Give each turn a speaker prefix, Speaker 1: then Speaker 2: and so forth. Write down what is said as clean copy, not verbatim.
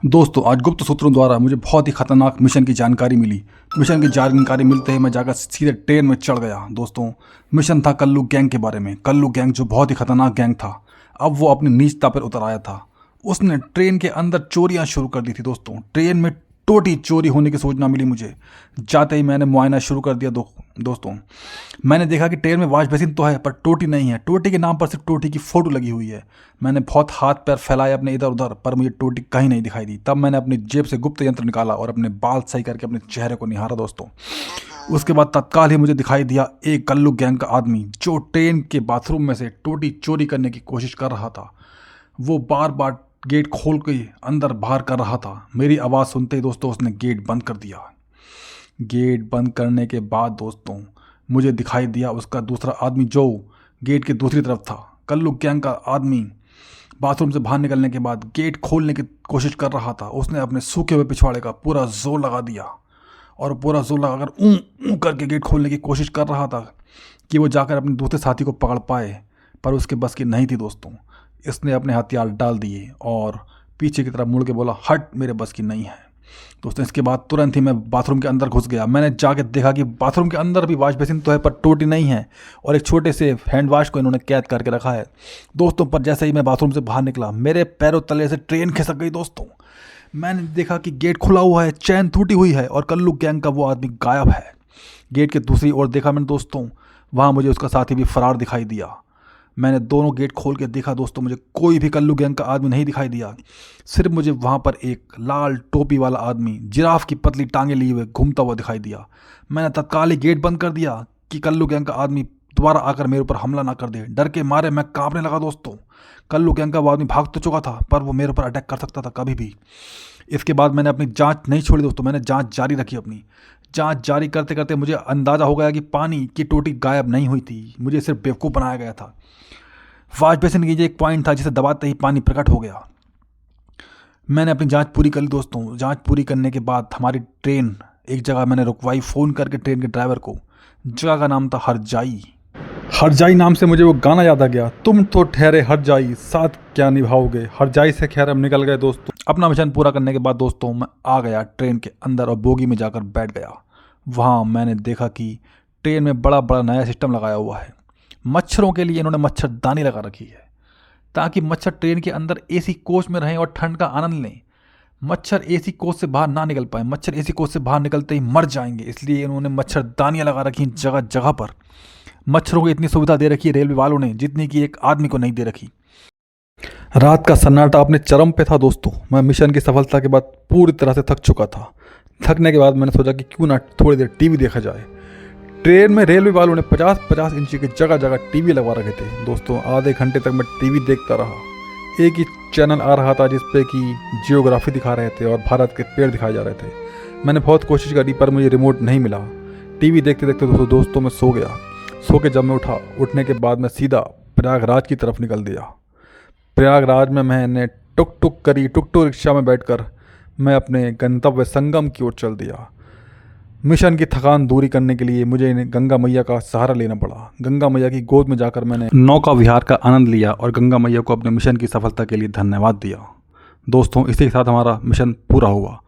Speaker 1: दोस्तों आज गुप्त सूत्रों द्वारा मुझे बहुत ही खतरनाक मिशन की जानकारी मिली। मिशन की जानकारी मिलते ही मैं जाकर सीधे ट्रेन में चढ़ गया। दोस्तों मिशन था कल्लू गैंग के बारे में। कल्लू गैंग जो बहुत ही खतरनाक गैंग था, अब वो अपनी नीचता पर उतर आया था। उसने ट्रेन के अंदर चोरियां शुरू कर दी थी। दोस्तों ट्रेन में टोटी चोरी होने की सूचना मिली मुझे। जाते ही मैंने मुआयना शुरू कर दिया। दोस्तों मैंने देखा कि ट्रेन में वॉश बेसिन तो है पर टोटी नहीं है। टोटी के नाम पर सिर्फ टोटी की फोटो लगी हुई है। मैंने बहुत हाथ पैर फैलाए अपने इधर उधर, पर मुझे टोटी कहीं नहीं दिखाई दी। तब मैंने अपनी जेब से गुप्त यंत्र निकाला और अपने बाल सही करके अपने चेहरे को निहारा। दोस्तों उसके बाद तत्काल ही मुझे दिखाई दिया एक कल्लू गैंग का आदमी जो ट्रेन के बाथरूम में से टोटी चोरी करने की कोशिश कर रहा था। वो बार बार गेट खोल के अंदर बाहर कर रहा था। मेरी आवाज़ सुनते ही दोस्तों उसने गेट बंद कर दिया। गेट बंद करने के बाद दोस्तों मुझे दिखाई दिया उसका दूसरा आदमी जो गेट के दूसरी तरफ था। कल्लू गैंग का आदमी बाथरूम से बाहर निकलने के बाद गेट खोलने की कोशिश कर रहा था। उसने अपने सूखे हुए पिछवाड़े का पूरा जोर लगा दिया और पूरा जोर लगाकर ऊँ ऊँ करके गेट खोलने की कोशिश कर रहा था कि वो जाकर अपने दूसरे साथी को पकड़ पाए, पर उसके बस की नहीं थी। दोस्तों इसने अपने हथियार डाल दिए और पीछे की तरफ मुड़ के बोला, हट, मेरे बस की नहीं है। दोस्तों इसके बाद तुरंत ही मैं बाथरूम के अंदर घुस गया। मैंने जाके देखा कि बाथरूम के अंदर भी वॉश बेसिन तो है पर टोटी नहीं है और एक छोटे से हैंड वाश को इन्होंने कैद करके रखा है। दोस्तों पर जैसे ही मैं बाथरूम से बाहर निकला मेरे पैरों तले से ट्रेन खिसक गई। दोस्तों मैंने देखा कि गेट खुला हुआ है, चैन टूटी हुई है और कल्लू गैंग का वो आदमी गायब है। गेट के दूसरी ओर देखा मैंने दोस्तों, वहाँ मुझे उसका साथी भी फरार दिखाई दिया। मैंने दोनों गेट खोल के देखा दोस्तों, मुझे कोई भी कल्लू गैंग का आदमी नहीं दिखाई दिया। सिर्फ मुझे वहाँ पर एक लाल टोपी वाला आदमी जिराफ की पतली टांगे लिए हुए घूमता हुआ दिखाई दिया। मैंने तत्काल ही गेट बंद कर दिया कि कल्लू गैंग का आदमी दोबारा आकर मेरे ऊपर हमला ना कर दे। डर के मारे मैं कांपने लगा। दोस्तों कल्लू गैंग का वो आदमी भाग तो चुका था पर वो मेरे ऊपर अटैक कर सकता था कभी भी। इसके बाद मैंने अपनी जांच नहीं छोड़ी। दोस्तों मैंने जांच जारी रखी। अपनी जांच जारी करते करते मुझे अंदाज़ा हो गया कि पानी की टोटी गायब नहीं हुई थी, मुझे सिर्फ बेवकूफ़ बनाया गया था। वॉश बेसिन की एक पॉइंट था जिसे दबाते ही पानी प्रकट हो गया। मैंने अपनी जांच पूरी कर ली। दोस्तों जांच पूरी करने के बाद हमारी ट्रेन एक जगह मैंने रुकवाई फ़ोन करके ट्रेन के ड्राइवर को। जगह का नाम था हरजाई। हरजाई नाम से मुझे वो गाना याद आ गया, तुम तो ठहरे हरजाई साथ क्या निभाओगे। हरजाई से खैर हम निकल गए। दोस्तों अपना मिशन पूरा करने के बाद दोस्तों मैं आ गया ट्रेन के अंदर और बोगी में जाकर बैठ गया। वहाँ मैंने देखा कि ट्रेन में बड़ा बड़ा नया सिस्टम लगाया हुआ है। मच्छरों के लिए इन्होंने मच्छरदानी लगा रखी है ताकि मच्छर ट्रेन के अंदर एसी कोच में रहें और ठंड का आनंद लें। मच्छर एसी कोच से बाहर ना निकल पाए, मच्छर एसी कोच से बाहर निकलते ही मर जाएंगे, इसलिए इन्होंने मच्छरदानियाँ लगा रखी हैं जगह जगह पर। मच्छरों को इतनी सुविधा दे रखी है रेलवे वालों ने जितनी कि एक आदमी को नहीं दे रखी। रात का सन्नाटा अपने चरम पे था। दोस्तों मैं मिशन की सफलता के बाद पूरी तरह से थक चुका था। थकने के बाद मैंने सोचा कि क्यों ना थोड़ी देर टीवी देखा जाए। ट्रेन में रेलवे वालों ने 50-50 इंची के जगह जगह टीवी लगवा रखे थे। दोस्तों आधे घंटे तक मैं टीवी देखता रहा। एक ही चैनल आ रहा था जिसपे कि जियोग्राफी दिखा रहे थे और भारत के पेड़ दिखाए जा रहे थे। मैंने बहुत कोशिश करी पर मुझे रिमोट नहीं मिला। टीवी देखते देखते दोस्तों मैं सो गया। सो के जब मैं उठने के बाद मैं सीधा प्रयागराज की तरफ निकल दिया। प्रयागराज में मैंने टुक टुक रिक्शा में बैठकर मैं अपने गंतव्य संगम की ओर चल दिया। मिशन की थकान दूरी करने के लिए मुझे गंगा मैया का सहारा लेना पड़ा। गंगा मैया की गोद में जाकर मैंने नौका विहार का आनंद लिया और गंगा मैया को अपने मिशन की सफलता के लिए धन्यवाद दिया। दोस्तों इसी के साथ हमारा मिशन पूरा हुआ।